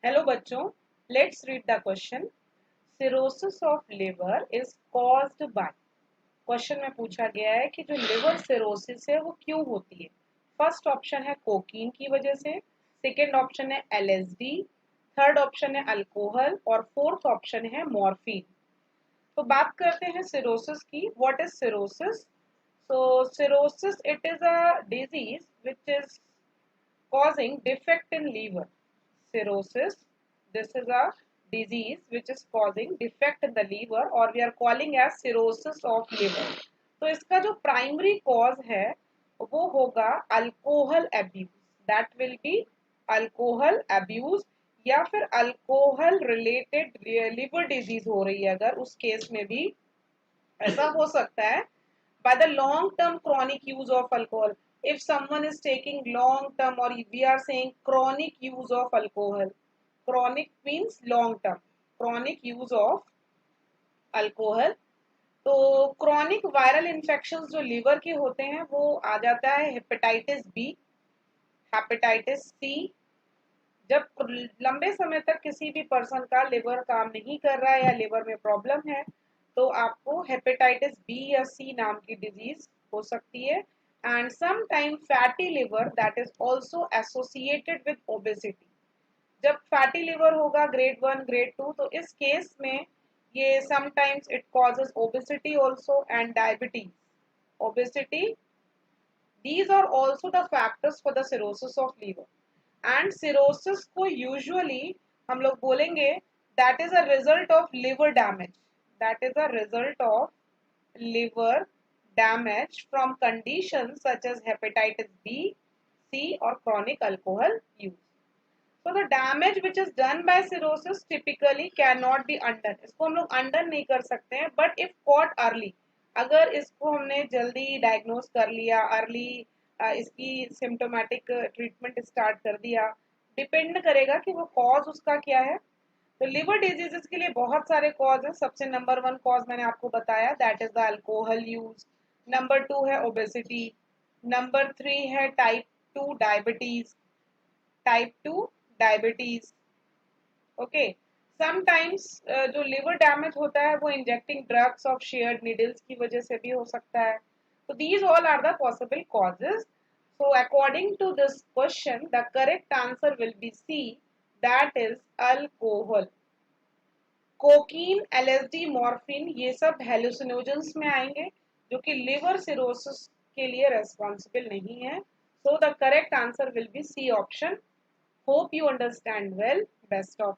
Hello बच्चों, let's read the question. Cirrhosis of liver is caused by. Question में पूछा गया है कि जो लिवर सिरोसिस है वो क्यों होती है। फर्स्ट ऑप्शन है कोकीन की वजह से, सेकेंड ऑप्शन है एलएसडी, थर्ड ऑप्शन है अल्कोहल और फोर्थ ऑप्शन है मॉर्फिन। तो बात करते हैं सिरोसिस की। What is cirrhosis? So cirrhosis it is a disease which is causing defect in liver. Cirrhosis, this is a disease which is causing defect in the liver or we are calling as cirrhosis of liver. तो इसका जो primary cause है वो होगा alcohol abuse. That will be alcohol abuse या फिर alcohol related liver disease हो रही है अगर उस केस में भी ऐसा हो सकता है। by the long term chronic use of alcohol, if someone is taking long term or we are saying chronic use of alcohol, chronic means long term, chronic use of alcohol, तो chronic viral infection जो liver के होते हैं वो आ जाता है hepatitis B, hepatitis C. जब लंबे समय तक किसी भी पर्सन का लिवर काम नहीं कर रहा है या लिवर में प्रॉब्लम है तो आपको हेपेटाइटिस बी या सी नाम की डिजीज हो सकती है। And some time fatty liver that is also associated with obesity. जब फैटी लिवर होगा ग्रेड 1 ग्रेड 2 तो इस केस में ये sometimes it causes obesity also and diabetes. Obesity, these are also the factors for the cirrhosis of liver. And cirrhosis को usually हम लोग बोलेंगे that is a result of liver damage, that is a result of liver damage from condition such as hepatitis B, C और chronic alcohol use. So the damage which is done by cirrhosis typically cannot be undone. इसको हम लोग undone नहीं कर सकते हैं, but if caught early, अगर इसको हमने जल्दी डायग्नोज कर लिया, अर्ली इसकी सिम्टोमेटिक ट्रीटमेंट स्टार्ट कर दिया, डिपेंड करेगा कि वो कॉज उसका क्या है। तो लिवर डिजीजेस के लिए बहुत सारे कॉज है। सबसे नंबर 1 कॉज मैंने आपको बताया that is the alcohol use. Number 2 है ओबेसिटी। नंबर 3 है type 2 diabetes, type 2 diabetes. Okay, sometimes जो लिवर डैमेज होता है वो injecting drugs of shared needles की वजह से भी हो सकता है। तो these all are the possible causes. So according to this question the correct answer will be C, that is alcohol. Cocaine, LSD, morphine ये सब हेलुसिनोजेंस में आएंगे जो कि लिवर सिरोसिस के लिए रेस्पॉन्सिबल नहीं है। So the correct answer will be C option. Hope you understand well. Best of